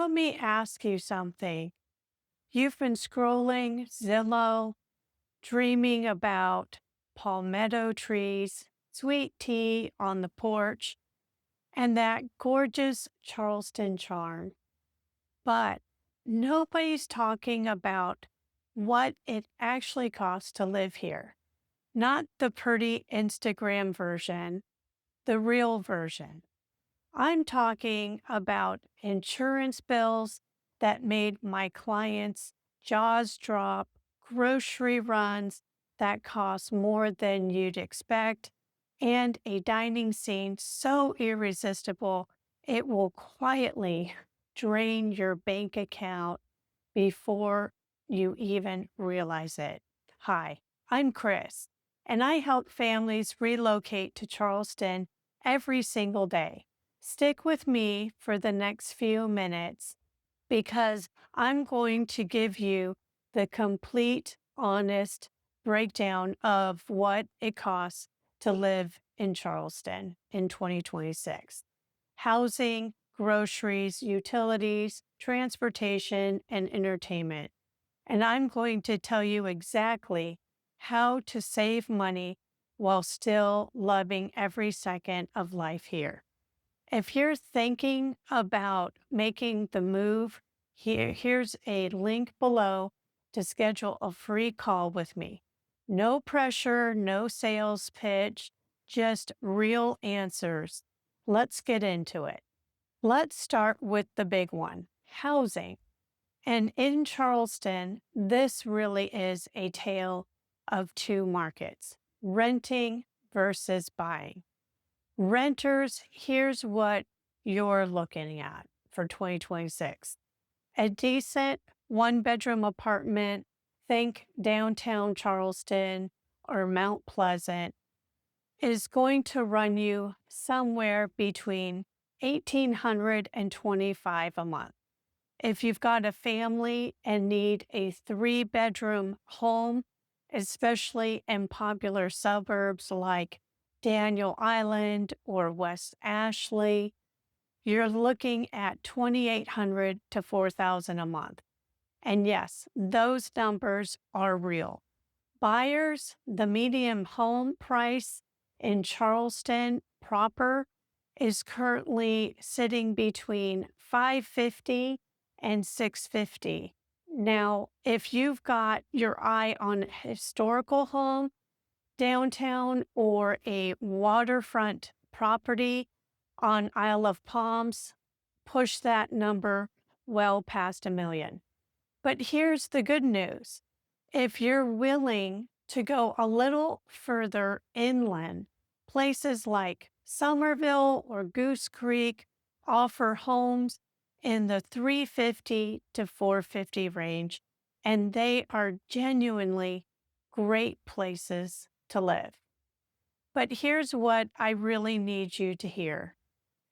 Let me ask you something. You've been scrolling Zillow, dreaming about palmetto trees, sweet tea on the porch, and that gorgeous Charleston charm. But nobody's talking about what it actually costs to live here. Not the pretty Instagram version, the real version. I'm talking about insurance bills that made my clients' jaws drop, grocery runs that cost more than you'd expect, and a dining scene so irresistible it will quietly drain your bank account before you even realize it. Hi, I'm Chris, and I help families relocate to Charleston every single day. Stick with me for the next few minutes because I'm going to give you the complete, honest breakdown of what it costs to live in Charleston in 2026. Housing, groceries, utilities, transportation, and entertainment. And I'm going to tell you exactly how to save money while still loving every second of life here. If you're thinking about making the move, here's a link below to schedule a free call with me. No pressure, no sales pitch, just real answers. Let's get into it. Let's start with the big one, housing. And in Charleston, this really is a tale of two markets, renting versus buying. Renters, here's what you're looking at for 2026. A decent one-bedroom apartment, think downtown Charleston or Mount Pleasant, is going to run you somewhere between 1,800 and 25 a month. If you've got a family and need a three-bedroom home, especially in popular suburbs like Daniel Island or West Ashley, you're looking at 2,800 to 4,000 a month. And yes, those numbers are real. Buyers, the median home price in Charleston proper is currently sitting between 550 and 650. Now, if you've got your eye on a historical home downtown or a waterfront property on Isle of Palms, push that number well past 1 million. But here's the good news. If you're willing to go a little further inland, places like Somerville or Goose Creek offer homes in the 350 to 450 range, and they are genuinely great places to live. But here's what I really need you to hear.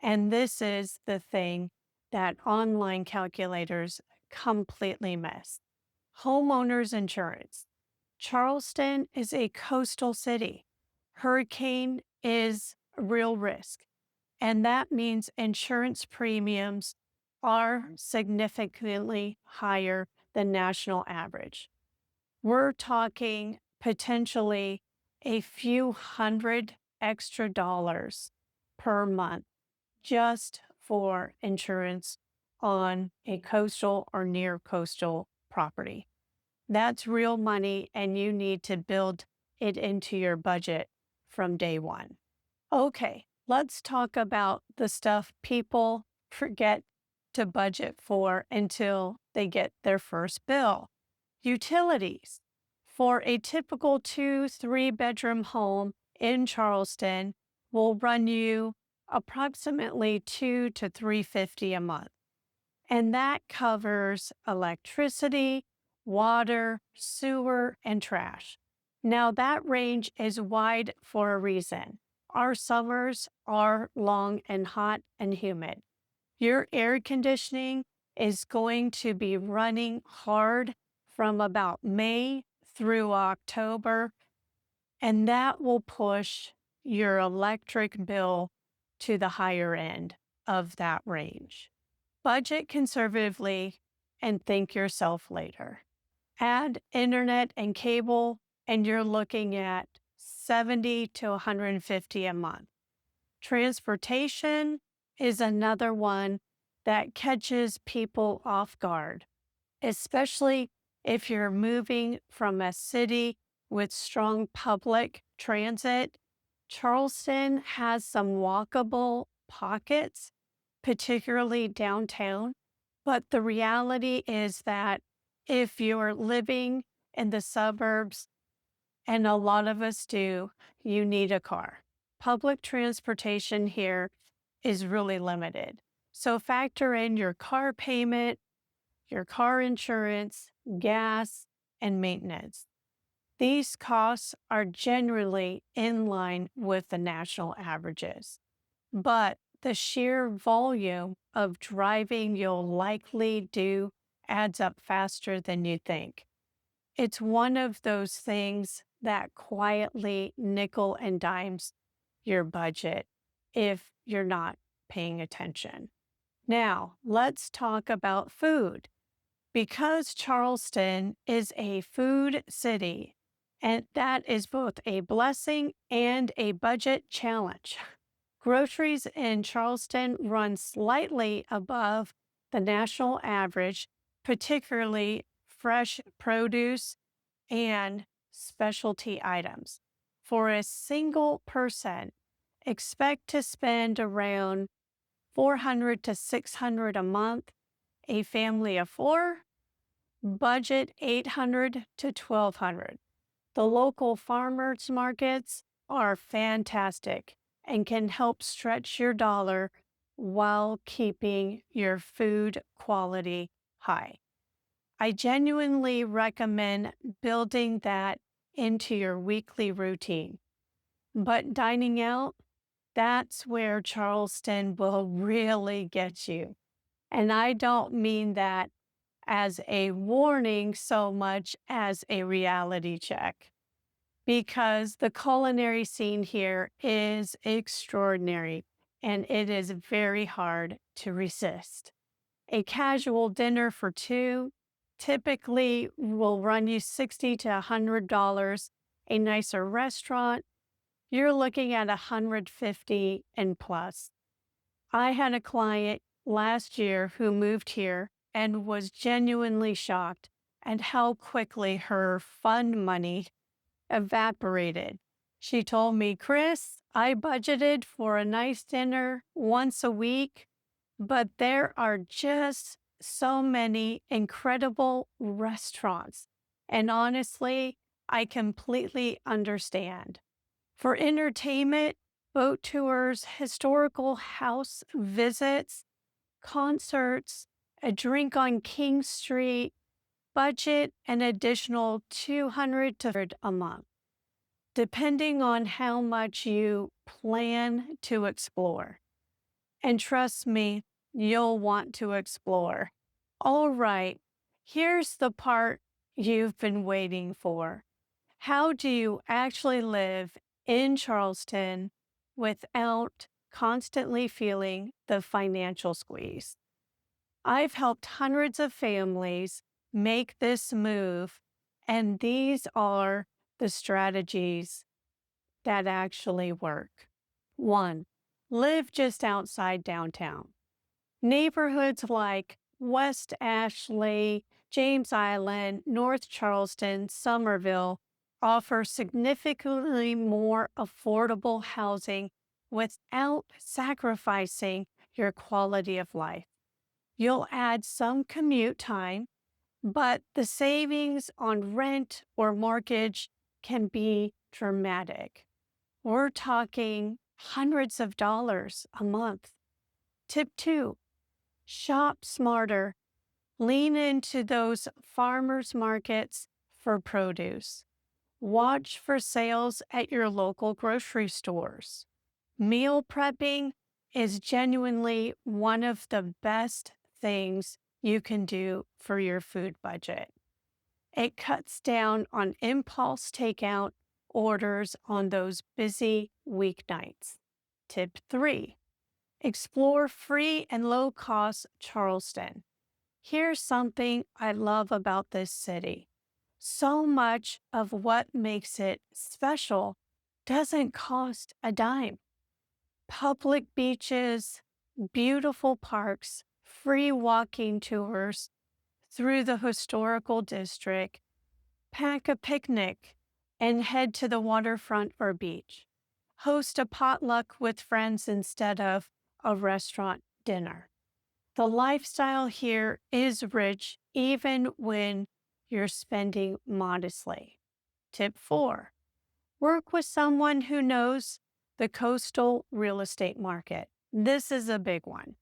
And this is the thing that online calculators completely miss. Homeowners insurance. Charleston is a coastal city. Hurricane is a real risk. And that means insurance premiums are significantly higher than national average. We're talking potentially a few hundred extra dollars per month just for insurance on a coastal or near coastal property. That's real money, and you need to build it into your budget from day one. Okay, let's talk about the stuff people forget to budget for until they get their first bill. Utilities. For a typical 2-3 bedroom home in Charleston will run you approximately 2 to 350 a month. And that covers electricity, water, sewer, and trash. Now that range is wide for a reason. Our summers are long and hot and humid. Your air conditioning is going to be running hard from about May through October, and that will push your electric bill to the higher end of that range. Budget conservatively and think yourself later. Add internet and cable, and you're looking at 70 to 150 a month. Transportation is another one that catches people off guard, especially if you're moving from a city with strong public transit. Charleston has some walkable pockets, particularly downtown. But the reality is that if you're living in the suburbs, and a lot of us do, you need a car. Public transportation here is really limited. So factor in your car payment, your car insurance, gas, and maintenance. These costs are generally in line with the national averages, but the sheer volume of driving you'll likely do adds up faster than you think. It's one of those things that quietly nickel and dimes your budget if you're not paying attention. Now, let's talk about food. Because Charleston is a food city, and that is both a blessing and a budget challenge. Groceries in Charleston run slightly above the national average, particularly fresh produce and specialty items. For a single person, expect to spend around 400 to 600 a month. A family of four, budget 800 to 1200. The local farmers markets are fantastic and can help stretch your dollar while keeping your food quality high. I genuinely recommend building that into your weekly routine. But dining out, that's where Charleston will really get you. And I don't mean that as a warning so much as a reality check, because the culinary scene here is extraordinary and it is very hard to resist. A casual dinner for two typically will run you $60 to $100. A nicer restaurant, you're looking at 150 and plus. I had a client last year who moved here and was genuinely shocked at how quickly her fund money evaporated. She told me, Chris, I budgeted for a nice dinner once a week, but there are just so many incredible restaurants. And honestly, I completely understand. For entertainment, boat tours, historical house visits, concerts, a drink on King Street, budget an additional 200 to a month, depending on how much you plan to explore. And trust me, you'll want to explore. All right, here's the part you've been waiting for. How do you actually live in Charleston without constantly feeling the financial squeeze? I've helped hundreds of families make this move, and these are the strategies that actually work. One, live just outside downtown. Neighborhoods like West Ashley, James Island, North Charleston, Somerville offer significantly more affordable housing without sacrificing your quality of life. You'll add some commute time, but the savings on rent or mortgage can be dramatic. We're talking hundreds of dollars a month. Tip two, shop smarter. Lean into those farmers markets for produce. Watch for sales at your local grocery stores. Meal prepping is genuinely one of the best things you can do for your food budget. It cuts down on impulse takeout orders on those busy weeknights. Tip three, Explore free and low cost Charleston. Here's something I love about this city. So much of what makes it special doesn't cost a dime. Public beaches, beautiful parks, free walking tours through the historical district, pack a picnic and head to the waterfront or beach. Host a potluck with friends instead of a restaurant dinner. The lifestyle here is rich even when you're spending modestly. Tip 4: work with someone who knows the coastal real estate market. This is a big one.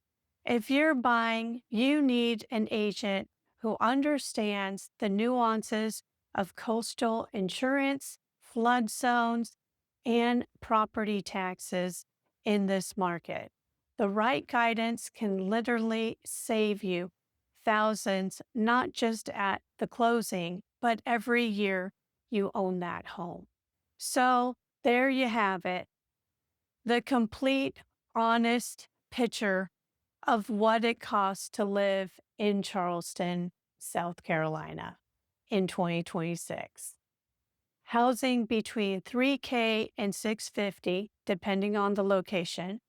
If you're buying, you need an agent who understands the nuances of coastal insurance, flood zones, and property taxes in this market. The right guidance can literally save you thousands, not just at the closing, but every year you own that home. So there you have it, the complete, honest picture of what it costs to live in Charleston, South Carolina in 2026. Housing between 3K and 650 depending on the location.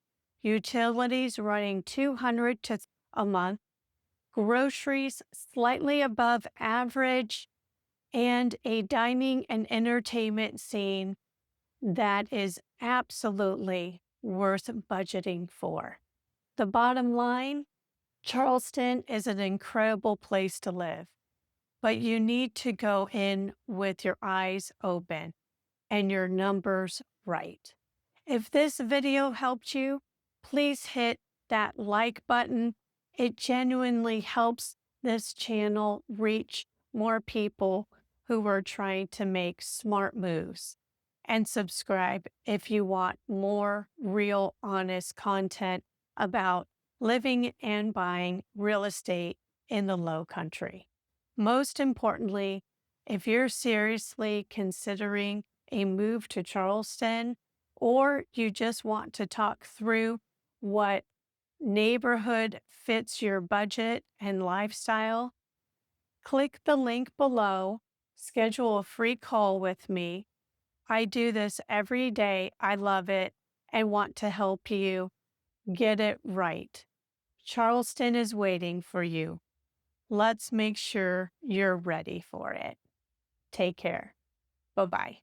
Utilities running 200 to a month. Groceries slightly above average, and a dining and entertainment scene that is absolutely worth budgeting for. The bottom line: Charleston is an incredible place to live, but you need to go in with your eyes open and your numbers right. If this video helped you, please hit that like button. It genuinely helps this channel reach more people who are trying to make smart moves. And subscribe if you want more real, honest content about living and buying real estate in the Low Country. Most importantly, if you're seriously considering a move to Charleston, or you just want to talk through what neighborhood fits your budget and lifestyle, click the link below, schedule a free call with me. I do this every day. I love it and want to help you get it right. Charleston is waiting for you. Let's make sure you're ready for it. Take care. Bye bye.